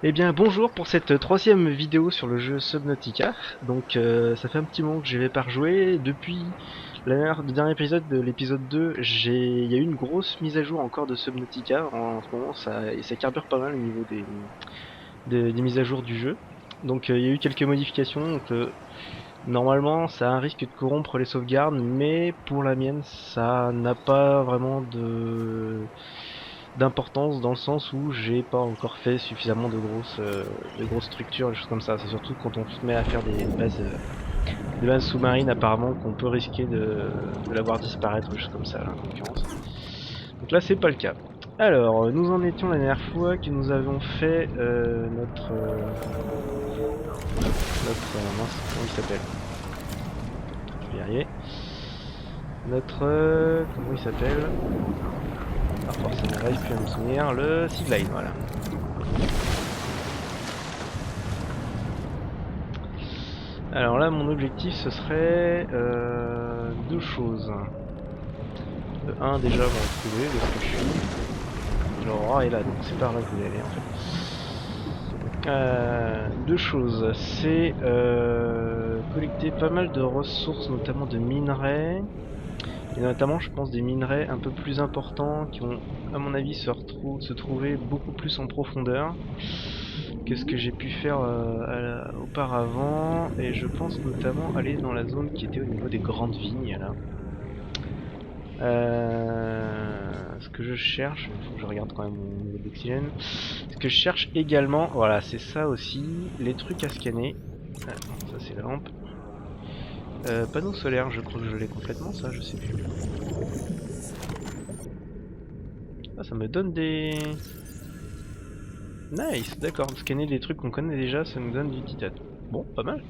Eh bien bonjour pour cette troisième vidéo sur le jeu Subnautica. Donc ça fait un petit moment que j'y vais pas rejoué. Depuis le dernier épisode de l'épisode 2, il y a eu une grosse mise à jour encore de Subnautica. En ce moment ça carbure pas mal au niveau des mises à jour du jeu. Donc il y a eu quelques modifications. Donc, normalement ça a un risque de corrompre les sauvegardes, mais pour la mienne ça n'a pas vraiment d'importance dans le sens où j'ai pas encore fait suffisamment de grosses structures, des choses comme ça. C'est surtout quand on se met à faire des bases sous-marines apparemment qu'on peut risquer de la voir disparaître, des choses comme ça là, en l'occurrence. Donc là c'est pas le cas. Alors nous en étions la dernière fois que nous avons fait mince, comment il s'appelle? Je vais y arriver. Comment il s'appelle? Ah forcément j'arrive plus à me souvenir, le Seaglide, voilà. Alors là, mon objectif, ce serait deux choses. De un, déjà, me retrouver de ce que je suis. L'aurore est là, donc c'est par là que vous allez aller en fait. Deux choses, c'est collecter pas mal de ressources, notamment de minerais. Et notamment, je pense, des minerais un peu plus importants qui vont, à mon avis, se trouver beaucoup plus en profondeur que ce que j'ai pu faire auparavant. Et je pense notamment aller dans la zone qui était au niveau des grandes vignes, là. Ce que je cherche, il faut que je regarde quand même mon niveau d'oxygène. Ce que je cherche également, voilà, c'est ça aussi, les trucs à scanner. Ah, non, ça c'est la lampe. Panneau solaire, je crois que je l'ai complètement, ça, je sais plus. Ah, ça me donne des... Nice, d'accord. Scanner des trucs qu'on connaît déjà, ça nous donne du titane. Bon, pas mal.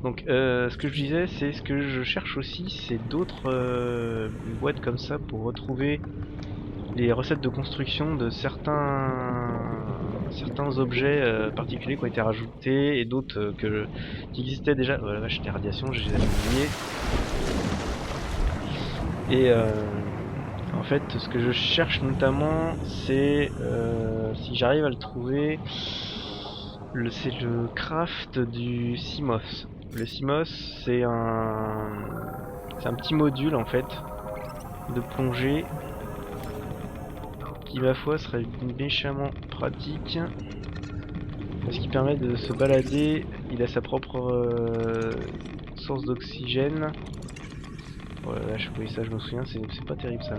Donc, ce que je disais, c'est ce que je cherche aussi, c'est d'autres boîtes comme ça pour retrouver les recettes de construction de certains objets particuliers qui ont été rajoutés et d'autres qui existaient déjà. Oh la vache, les radiations, je les avais oubliées. Et en fait, ce que je cherche notamment, c'est si j'arrive à le trouver, c'est le craft du CMOS. Le CMOS, c'est un petit module en fait de plongée qui, ma foi, serait méchamment pratique parce qu'il permet de se balader. Il a sa propre source d'oxygène. Oh là là, oui, ça je me souviens, c'est pas terrible ça.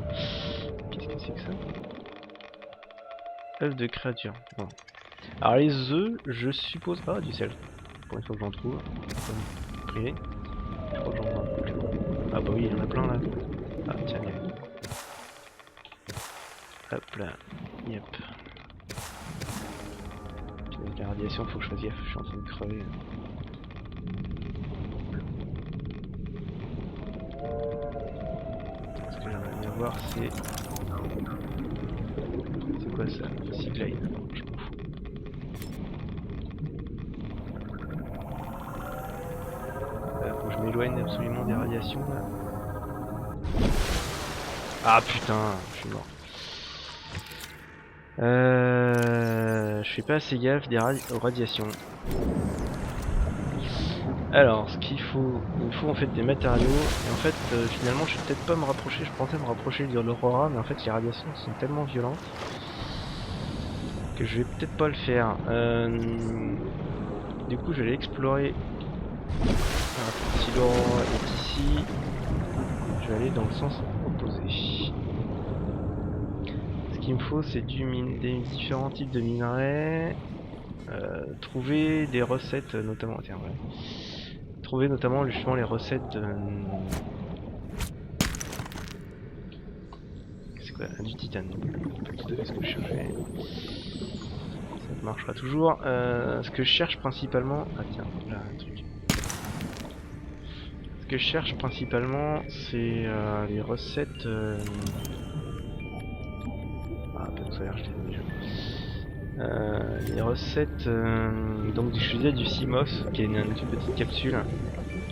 Qu'est-ce que c'est que ça? Œuf de créature. Bon. Alors les œufs, je suppose... Ah, du sel. Pour une fois que j'en trouve. Privé. Je crois que j'en vois un peu plus haut. Ah bah oui, il y en a plein là. Ah tiens, il y a... Hop là. Yep. Avec la radiation, faut que je fasse gaffe, je suis en train de crever. Ce que j'aimerais bien voir, c'est... C'est quoi ça? Seaglide. Je m'en fous. Faut que je m'éloigne absolument des radiations là. Ah putain, je suis mort. Je fais pas assez gaffe aux radiations. Alors, ce qu'il faut, il me faut en fait des matériaux. Et en fait, finalement, je vais peut-être pas me rapprocher. Je pensais me rapprocher de l'Aurora, mais en fait, les radiations sont tellement violentes que je vais peut-être pas le faire. Du coup, je vais aller explorer. Alors, si l'Aurora est ici, je vais aller dans le sens opposé. Ce qu'il me faut, c'est des différents types de minerais. Trouver des recettes, notamment. Tiens, ouais. Trouver notamment justement les recettes de... C'est quoi? Du titane. Pas tout à fait ce que je cherchais. Ça marchera toujours. Ce que je cherche principalement... Ah tiens, là un truc. Ce que je cherche principalement, c'est les recettes... Ah, pas de solaire, je l'ai déjà. Les recettes... donc je disais du CMOS, qui est une petite capsule,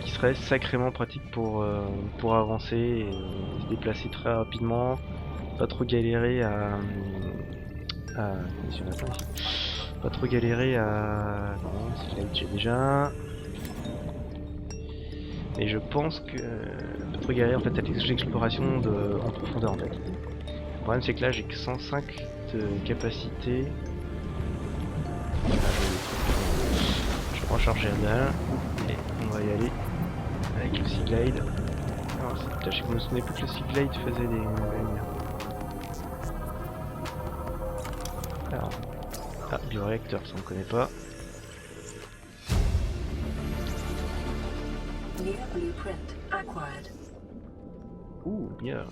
qui serait sacrément pratique pour avancer et se déplacer très rapidement, pas trop galérer à Pas trop galérer à... Non, c'est là que j'ai déjà. Et je pense que... Pas trop galérer en fait à l'exploration en profondeur en fait. Le problème c'est que là j'ai que 105 de capacité. Je prends charge aérienne et on va y aller avec le Sea Glide. Alors, je me souvenais plus que le Sea Glide faisait des lumières. Alors, ah, bioréacteur, ça on connaît pas. Ouh, bien.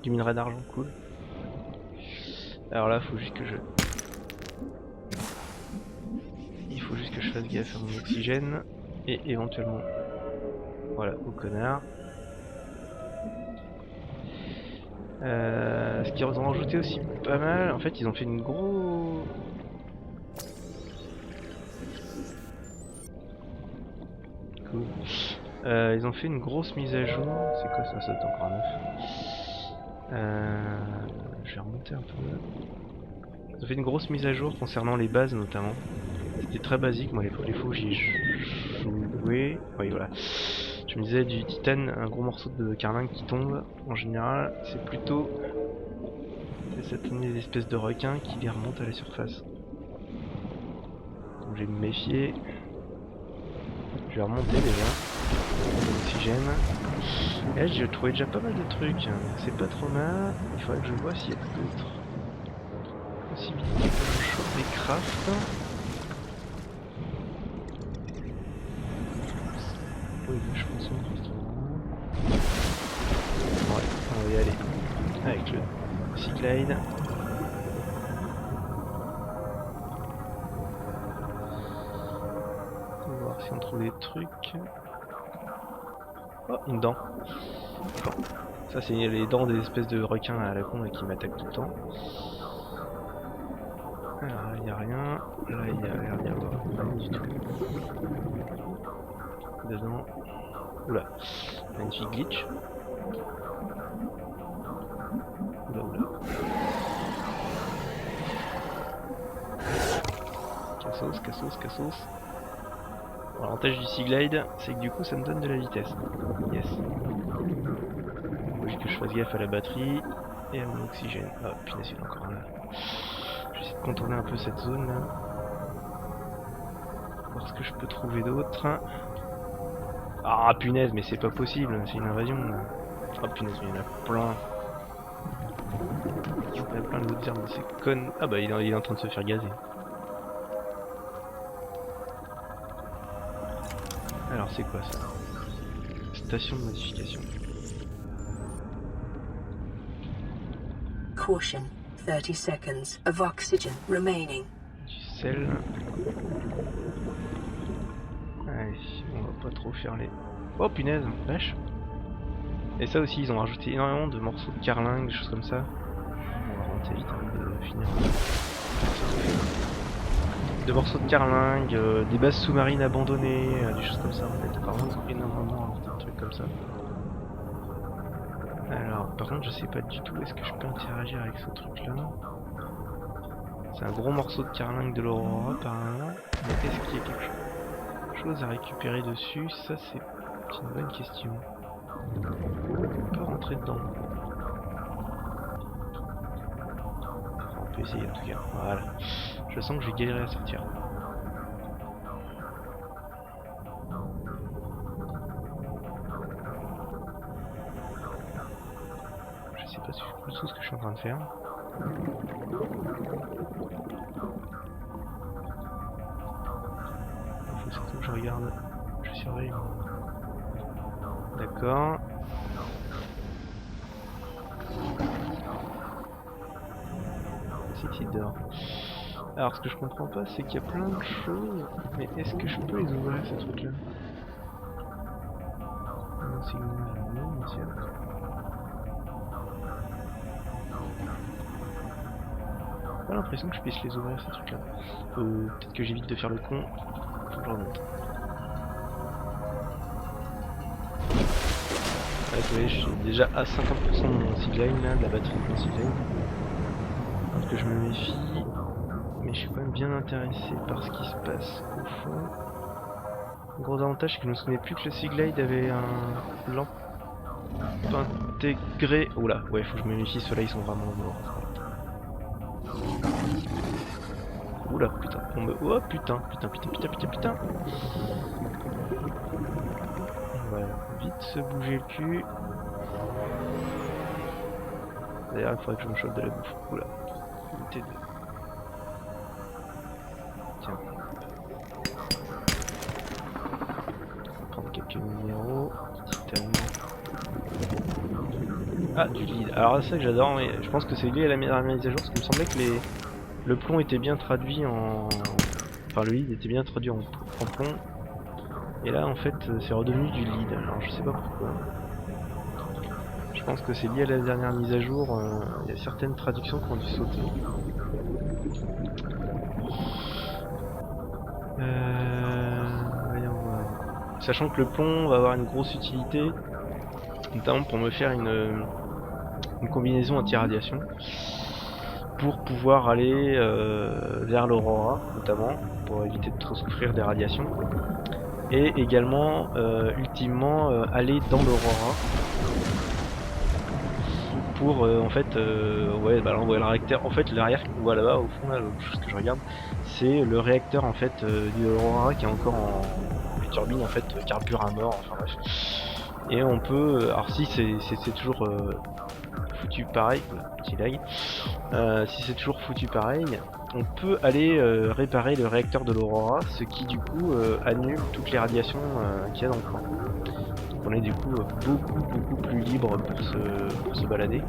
Du minerai d'argent, cool. Alors là, faut juste que je... Il faut juste que je fasse gaffe à mon oxygène. Et éventuellement... Voilà, au connard. Ce qu'ils ont rajouté aussi pas mal, en fait ils ont fait une grosse... Cool. Ils ont fait une grosse mise à jour. C'est quoi ça? Ça doit être encore neuf. Je vais remonter un peu. Ils ont fait une grosse mise à jour concernant les bases notamment. C'était très basique, moi les fois où j'y joué. Oui voilà. Je me disais du titane, un gros morceau de carlingue qui tombe, en général, c'est plutôt cette espèce de requins qui les remontent à la surface. Donc je vais me méfier. Je vais remonter déjà. L'oxygène. Et là j'ai trouvé déjà pas mal de trucs. C'est pas trop mal. Il faudrait que je vois s'il y a d'autres possibilités de choper des crafts. Oui, je pense qu'on ouais, on va y aller avec le Sea Glide. On va voir si on trouve des trucs. Oh, une dent. Bon. Ça c'est les dents des espèces de requins à la con là, qui m'attaquent tout le temps. Alors il n'y a rien. Là il y a l'air d'y avoir rien du tout. Dedans. Oula. Magnifique glitch. Oula oula. Cassos, cassos, cassos. L'avantage du Sea Glide, c'est que du coup ça me donne de la vitesse. Yes. Faut juste que je fasse gaffe à la batterie et à mon oxygène. Ah punaise, il y en a encore un là. Je vais essayer de contourner un peu cette zone là. Voir ce que je peux trouver d'autre. Ah punaise, mais c'est pas possible, c'est une invasion là. Ah punaise, mais il y en a plein. Il y en a plein d'autres herbes de ces connes. Ah bah il est en train de se faire gazer. Alors c'est quoi ça? Station de modification. Caution, 30 seconds of oxygen remaining. Du sel. Allez, on va pas trop faire les... Oh punaise, vache. Et ça aussi, ils ont rajouté énormément de morceaux de carlingue, des choses comme ça. On va rentrer vite avant de finir. De morceaux de carlingue, des bases sous-marines abandonnées, des choses comme ça en fait. Par contre, énormément de trucs comme ça. Alors, par contre, je sais pas du tout, est-ce que je peux interagir avec ce truc là? C'est un gros morceau de carlingue de l'Aurora apparemment. Mais est-ce qu'il y a quelque chose à récupérer dessus? Ça, c'est une bonne question. On peut pas rentrer dedans. On peut essayer en tout cas. Voilà. Je sens que je vais galérer à sortir. Je sais pas du tout ce que je suis en train de faire. Il faut surtout que je regarde. Je surveille. D'accord. City d'or. Alors ce que je comprends pas c'est qu'il y a plein de choses, mais est-ce que je peux les ouvrir ces trucs là? Non, signal, non, monsieur. J'ai pas l'impression que je puisse les ouvrir ces trucs là. Peut-être que j'évite de faire le con. Faut que je remonte. Ouais, vous voyez, je suis déjà à 50% de mon seedline là, de la batterie de mon seedline. Donc que je me méfie. Mais je suis quand même bien intéressé par ce qui se passe au fond. Le gros avantage c'est que je me souvenais plus que le Seaglide avait un lampe intégré. Oula, ouais, faut que je me méfie, ceux-là ils sont vraiment morts. Oula, putain, on me... Oh putain. On va vite se bouger le cul. D'ailleurs, il faudrait que je me chope de la bouffe. Oula, unité 2. Tiens. On va prendre quelques minéraux. Titane. Ah, du lead. Alors, c'est ça que j'adore, mais je pense que c'est lié à la mise à jour, parce qu'il me semblait que le plomb était bien traduit en... Enfin, le lead était bien traduit en plomb. Et là, en fait, c'est redevenu du lead. Alors, je sais pas pourquoi. Je pense que c'est lié à la dernière mise à jour. Il y a certaines traductions qui ont dû sauter. Voyons voir. Sachant que le plomb va avoir une grosse utilité, notamment pour me faire une combinaison anti-radiation, pour pouvoir aller vers l'Aurora, notamment, pour éviter de trop souffrir des radiations, et également, ultimement, aller dans l'Aurora, pour en fait, ouais, bah là on voit le réacteur, en fait l'arrière qu'on voit là-bas au fond, là, ce que je regarde, c'est le réacteur en fait du Aurora qui est encore en... les turbines en fait carburent à mort, enfin bref. Et on peut, alors si c'est toujours foutu pareil, petit lag, si c'est toujours foutu pareil, on peut aller réparer le réacteur de l'Aurora, ce qui du coup annule toutes les radiations qu'il y a dans le coin. Donc on est du coup beaucoup plus libre pour se balader.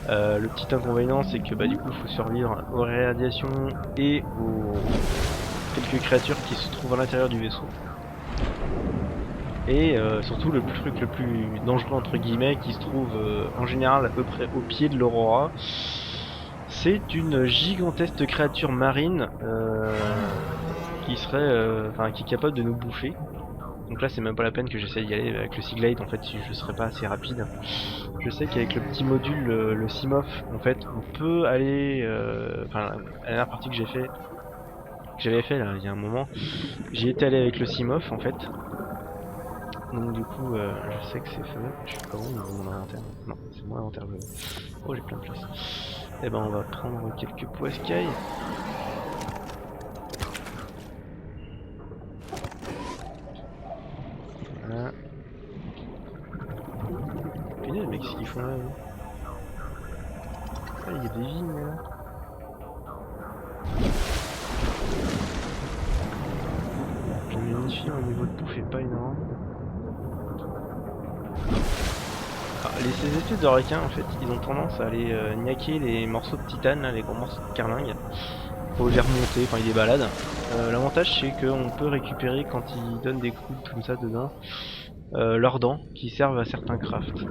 Le petit inconvénient c'est que bah, du coup il faut survivre aux radiations et aux quelques créatures qui se trouvent à l'intérieur du vaisseau. Et surtout le truc le plus dangereux entre guillemets qui se trouve en général à peu près au pied de l'Aurora, c'est une gigantesque créature marine qui serait, enfin qui est capable de nous bouffer. Donc là c'est même pas la peine que j'essaye d'y aller avec le Seaglide, en fait si je serais pas assez rapide. Je sais qu'avec le petit module, le Simof, en fait on peut aller, enfin la dernière partie que j'avais fait là il y a un moment, j'y étais allé avec le Simof en fait. Donc du coup, je sais que c'est fait. Je suis pas bon dans mon inventaire. Non, c'est mon inventaire. Oh, j'ai plein de place. Et ben, on va prendre quelques poiscailles. Voilà. Punaise, mec, qu'est-ce qu'ils font là? Ah, il y a des vignes là. Je me unifie au niveau de bouffe est pas énorme. Ces espèces de requins en fait ils ont tendance à aller niaquer les morceaux de titane, là, les gros morceaux de carlingue, pour les remonter quand ils les baladent. L'avantage c'est qu'on peut récupérer quand ils donnent des coups comme ça dedans leurs dents qui servent à certains crafts.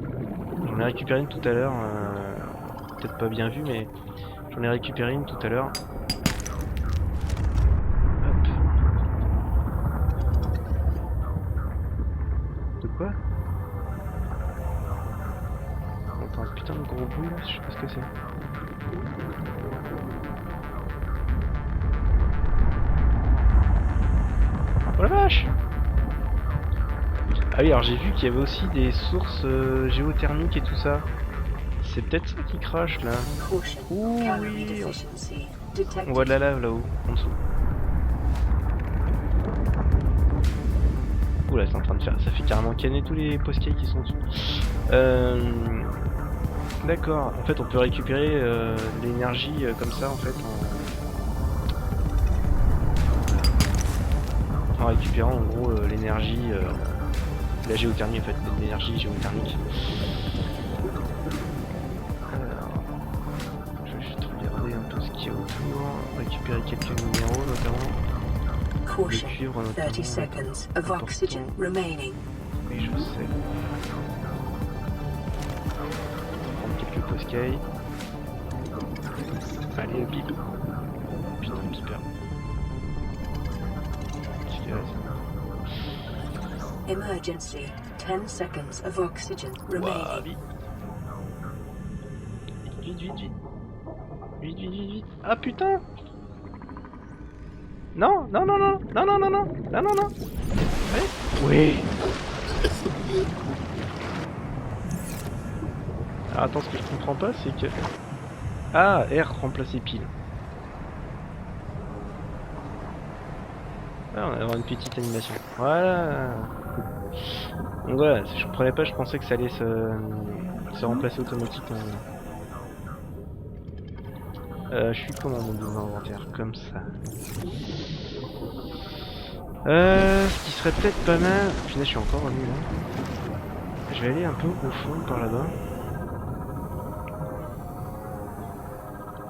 J'en ai récupéré une tout à l'heure, peut-être pas bien vu mais j'en ai récupéré une tout à l'heure. De quoi? Un putain de gros bruit là, je sais pas ce que c'est. Oh la vache! Ah oui, alors j'ai vu qu'il y avait aussi des sources géothermiques et tout ça. C'est peut-être ça qui crache là. Ouh oui, on voit de la lave là-haut, en dessous. Ouh là, c'est en train de faire, ça fait carrément canner tous les poscailles qui sont dessus. D'accord, en fait on peut récupérer l'énergie comme ça en fait en récupérant en gros l'énergie, la géothermie en fait, l'énergie géothermique. Alors, je vais juste regarder un peu ce qu'il y a autour, récupérer quelques minéraux notamment. Caution, 30 seconds of oxygen remaining. Oui, je sais. Quelques poscailles. Allez, le bip. Putain, le beeper. Emergency. 10 seconds of oxygen Ouah, remaining. vite. Vite, vite, vite. Vite, vite, vite, vite. Ah putain! Non, non, non, non, non, non, non, non, non, non, non. Allez. Oui. Alors attends, ce que je comprends pas, c'est que... Ah, R remplacer pile. Ah, on va avoir une petite animation. Voilà. Donc voilà, si je comprenais pas, je pensais que ça allait se remplacer automatiquement. Je suis comment mon double inventaire? Comme ça. Ce qui serait peut-être pas mal... Putain, je suis encore revenu là. Je vais aller un peu au fond par là-bas.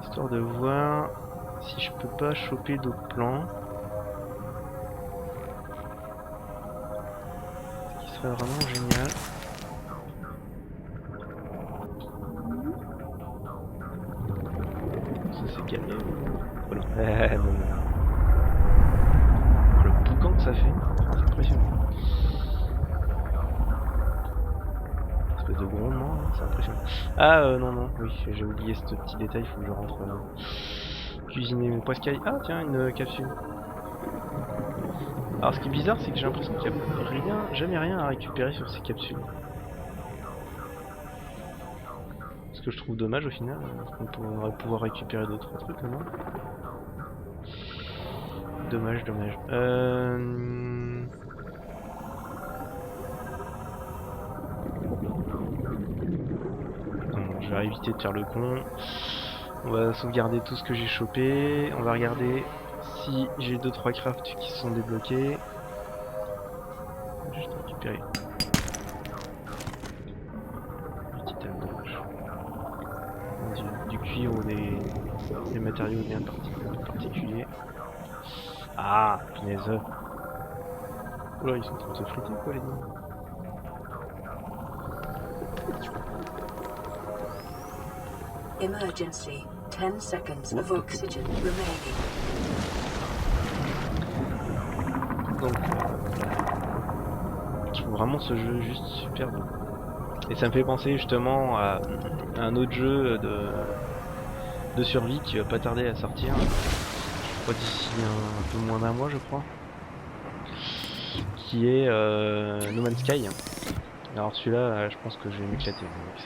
Histoire de voir si je peux pas choper d'autres plans. Ce qui serait vraiment génial. Ça c'est calme. Voilà. Non, non. Le boucan que ça fait, c'est impressionnant. Espèce de grondement, hein, c'est impressionnant. Ah non non, oui, j'ai oublié ce petit détail, il faut que je rentre cuisiner mes poiscailles. Ah tiens, une capsule. Alors ce qui est bizarre, c'est que j'ai l'impression qu'il n'y a rien, jamais rien à récupérer sur ces capsules. Ce que je trouve dommage au final, on pourrait pouvoir récupérer d'autres trucs non? Dommage, dommage. Non, je vais éviter de faire le con. On va sauvegarder tout ce que j'ai chopé. On va regarder si j'ai 2-3 crafts qui se sont débloqués. Juste récupérer. Du titane, dommage. Du cuivre ou des matériaux bien particuliers. Ah, punaise. Oula, ils sont en train de se friter quoi les gars. Emergency. 10 seconds of oxygen remaining. Donc, je trouve vraiment ce jeu juste super beau. Et ça me fait penser justement à un autre jeu de survie qui va pas tarder à sortir. Je crois d'ici un peu moins d'un mois, je crois. Qui est No Man's Sky. Alors celui-là, je pense que je vais m'éclater. Donc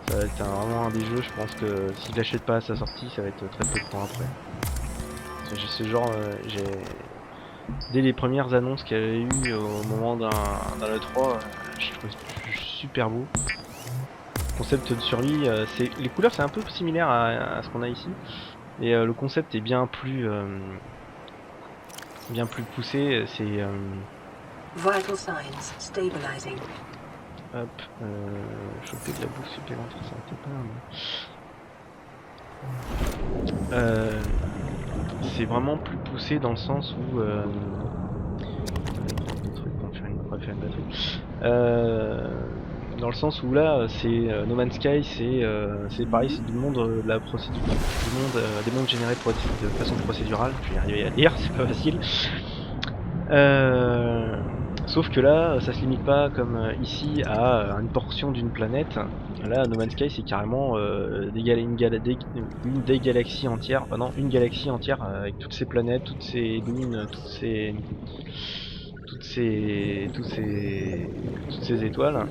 ça va être vraiment un des jeux, je pense que si je l'achète pas à sa sortie, ça va être très peu de temps après. J'ai ce genre, dès les premières annonces qu'il y avait eu au moment d'un E3, je trouve super beau. Concept de survie, les couleurs c'est un peu similaire à ce qu'on a ici, mais le concept est bien plus poussé. C'est Vital signs stabilizing. hop, choper de la bouffe supplémentaire, ça aurait été pas mal. C'est vraiment plus poussé dans le sens où on va faire une batterie. Dans le sens où là c'est No Man's Sky, c'est pareil, c'est du monde de la procédure, des mondes générés de façon procédurale. Je vais y arriver à dire, c'est pas facile. Sauf que là, ça se limite pas comme ici à une portion d'une planète. Là, No Man's Sky, c'est carrément une galaxie entière. Non, une galaxie entière avec toutes ces planètes, toutes ces lunes, toutes ces étoiles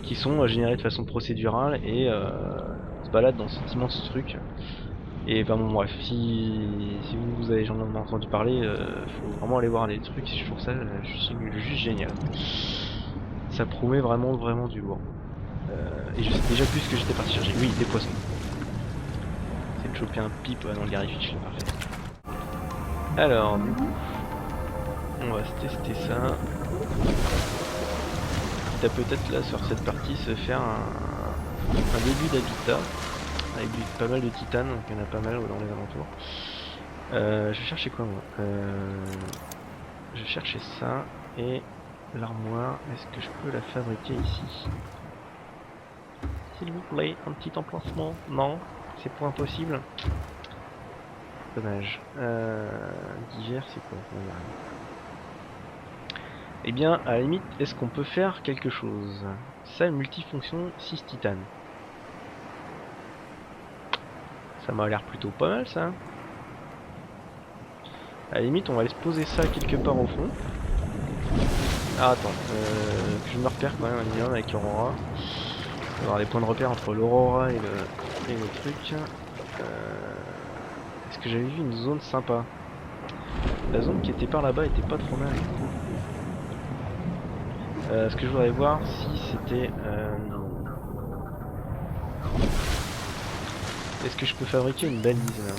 qui sont générées de façon procédurale et se baladent dans cet immense truc. Et ben bon bref, si vous avez jamais entendu parler, faut vraiment aller voir les trucs, je trouve ça juste génial. Ça promet vraiment du lourd. Et je sais déjà plus ce que j'étais parti chercher. Oui, des poissons. C'est de choper un pipe dans le Garryfish, c'est parfait. Alors, du coup, on va se tester ça. Quitte à peut-être là sur cette partie se faire un début d'habitat. Avec pas mal de titane, donc il y en a pas mal dans les alentours. Je vais chercher quoi moi Je vais chercher ça et l'armoire. Est-ce que je peux la fabriquer ici? S'il vous plaît, un petit emplacement. Non, c'est pas impossible. Dommage. Divers, c'est quoi? Eh bien, à la limite, est-ce qu'on peut faire quelque chose? Salle multifonction 6 titane. Ça m'a l'air plutôt pas mal ça. À la limite, on va aller se poser ça quelque part au fond. Ah attends, que je me repère quand même un minimum avec l'Aurora. On va avoir des points de repère entre l'Aurora et le truc. Est-ce que j'avais vu une zone sympa? La zone qui était par là-bas était pas trop mal. Ce que je voudrais voir si c'était... Est-ce que je peux fabriquer une balise là?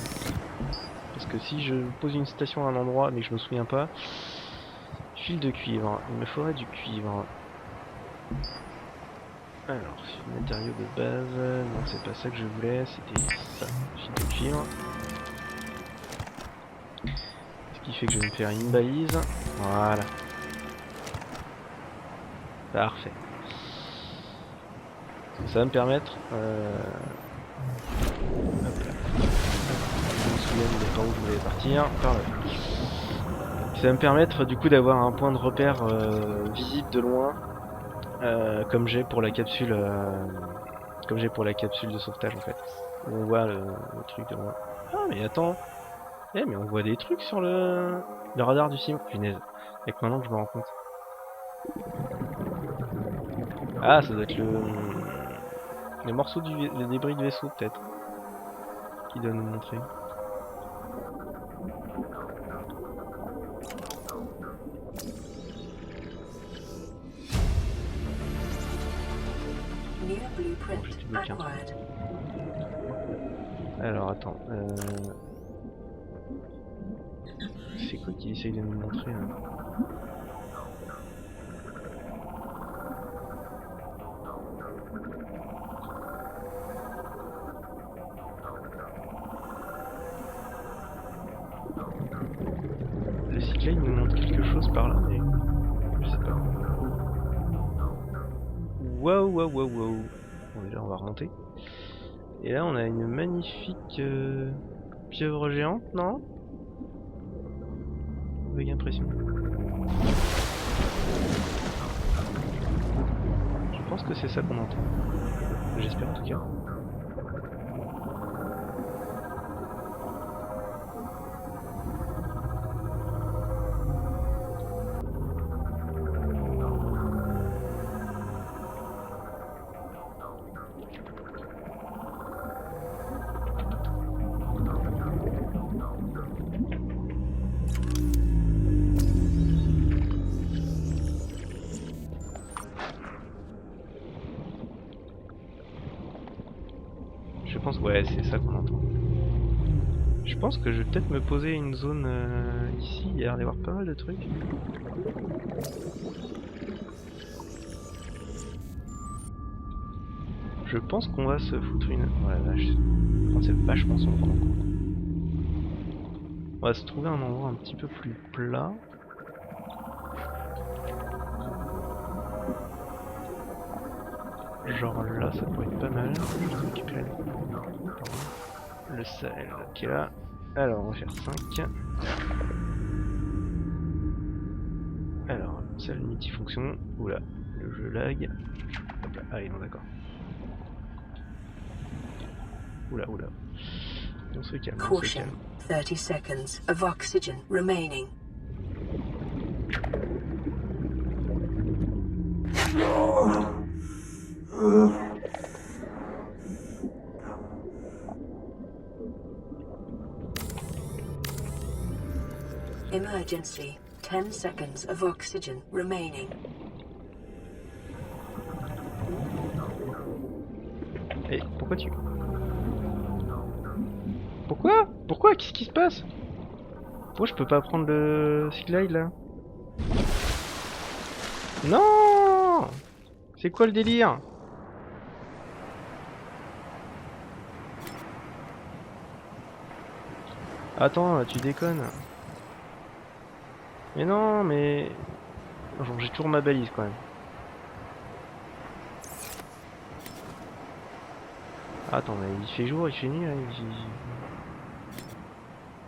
Parce que si je pose une station à un endroit mais que je me souviens pas... Fil de cuivre, il me faudrait du cuivre. Alors, matériau de base, non c'est pas ça que je voulais, c'était ça, fil de cuivre. Ce qui fait que je vais me faire une balise, voilà. Parfait. Ça va me permettre... Hop là. Je me souviens de par où je voulais partir, par là. Ça va me permettre du coup d'avoir un point de repère visible de loin, comme j'ai pour la capsule de sauvetage en fait. Où on voit le truc de loin. Ah mais attends, mais on voit des trucs sur le radar du sim. Punaise, avec maintenant que je me rends compte. Ah, ça doit être les morceaux le débris de vaisseau peut-être, qui doit nous montrer. New blueprint Bon, j'ai débloqué un truc. acquired. Alors attends, c'est quoi qu'il essaye de nous montrer là? Le cyclade nous montre quelque chose par là, mais je sais pas. Waouh, waouh, waouh, waouh. Bon, déjà on va remonter. Et là on a une magnifique pieuvre géante, non? Vague impression. Je pense que c'est ça qu'on entend. J'espère en tout cas. Je pense, ouais, c'est ça qu'on entend. Je pense que je vais peut-être me poser une zone ici, il y a l'air d'y avoir pas mal de trucs. Je pense qu'on va se foutre une... Oh la vache, c'est vachement sombre en compte. On va se trouver un endroit un petit peu plus plat. Genre là, ça pourrait être pas mal. Je vais récupérer le sel qui est là. Alors, on va faire 5. Alors, salle multifonction. Oula, le jeu lag. Hop là. Ah oui, non, d'accord. Oula, oula. On se calme, on se Caution. calme. 30 seconds of oxygen remaining. Emergency. 10 seconds of oxygen remaining. Et pourquoi tu... Pourquoi? Pourquoi? Qu'est-ce qui se passe? Pourquoi je peux pas prendre le cyclide là? Non! C'est quoi le délire? Attends, tu déconnes. Mais non, mais... Genre, j'ai toujours ma balise quand même. Attends, mais il fait jour, il fait nuit là.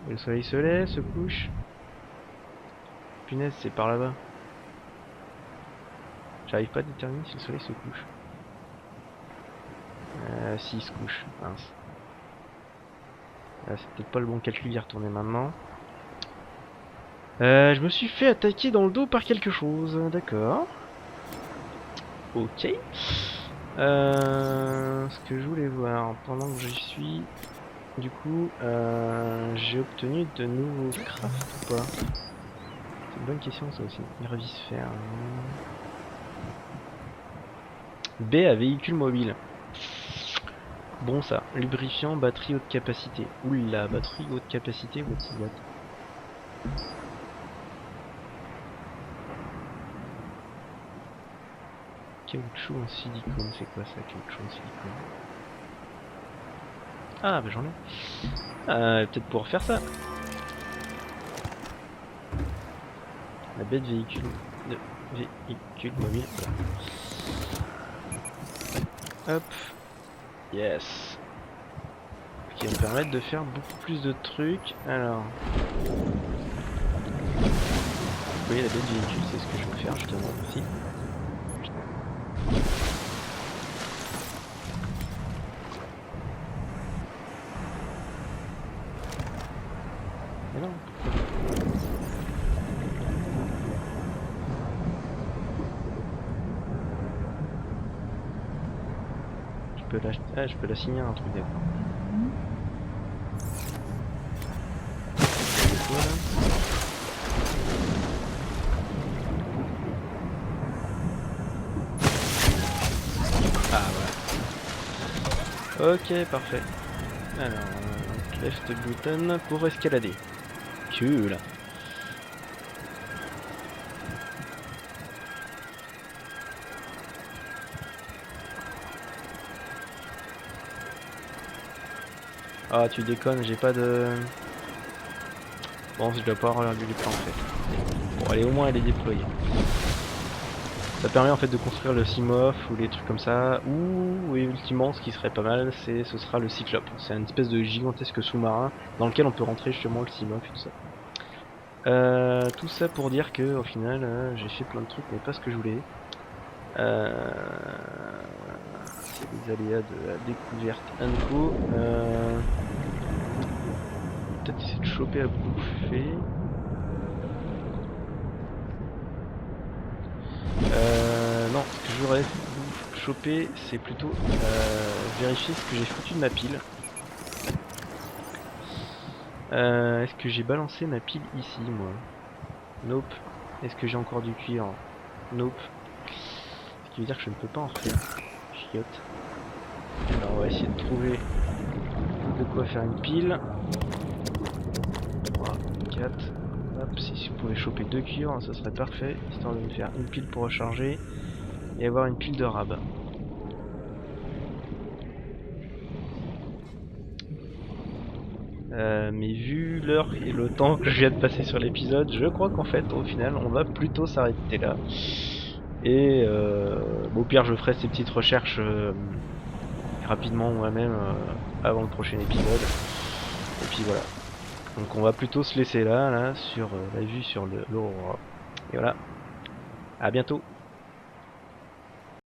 Le soleil se lève, se couche. Punaise, c'est par là-bas. J'arrive pas à déterminer si le soleil se couche. Si il se couche, mince. C'est peut-être pas le bon calcul d'y retourner maintenant. Je me suis fait attaquer dans le dos par quelque chose, d'accord. Ok. Ce que je voulais voir, pendant que j'y suis, du coup, j'ai obtenu de nouveaux crafts ou pas? C'est une bonne question ça aussi. Irvisphère. B à véhicule mobile. Bon ça, lubrifiant, batterie haute capacité. Oula, batterie haute capacité, what's what? Caoutchouc en silicone, c'est quoi ça, caoutchouc en silicone? Ah bah j'en ai. Peut-être pouvoir faire ça. La bête véhicule de véhicule mobile, voilà. Hop. Yes. Qui va me permettre de faire beaucoup plus de trucs. Alors. Vous voyez la bête véhicule, c'est ce que je veux faire justement ici. Mais non. Je peux la signer un truc d'accord. Ah voilà. Ok, parfait. Alors, left button pour escalader. Cool. Ah tu déconnes, j'ai pas de... Bon, je dois pas regarder les plans en fait. Bon allez, au moins elle est déployée. Ça permet en fait de construire le Simof ou les trucs comme ça. Ou ultimement ce qui serait pas mal, ce sera le Cyclope. C'est une espèce de gigantesque sous-marin dans lequel on peut rentrer justement le Simof et tout ça. Tout ça pour dire que au final j'ai fait plein de trucs mais pas ce que je voulais. C'est les aléas de la découverte Anko. Peut-être essayer de choper à bouffer. Non, ce que j'aurais choper, c'est plutôt vérifier ce que j'ai foutu de ma pile. Est-ce que j'ai balancé ma pile ici, moi? Nope. Est-ce que j'ai encore du cuir? Nope. Ce qui veut dire que je ne peux pas en refaire. Chiotte. Alors on va essayer de trouver de quoi faire une pile. 3, 4. Hop, si je pouvais choper 2 cuirs, ça serait parfait, histoire de me faire une pile pour recharger et avoir une pile de rab. Mais vu l'heure et le temps que je viens de passer sur l'épisode, je crois qu'en fait, au final, on va plutôt s'arrêter là. Et bon, au pire, je ferai ces petites recherches rapidement moi-même avant le prochain épisode. Et puis voilà. Donc on va plutôt se laisser là sur la vue sur l'aurora. Et voilà. À bientôt.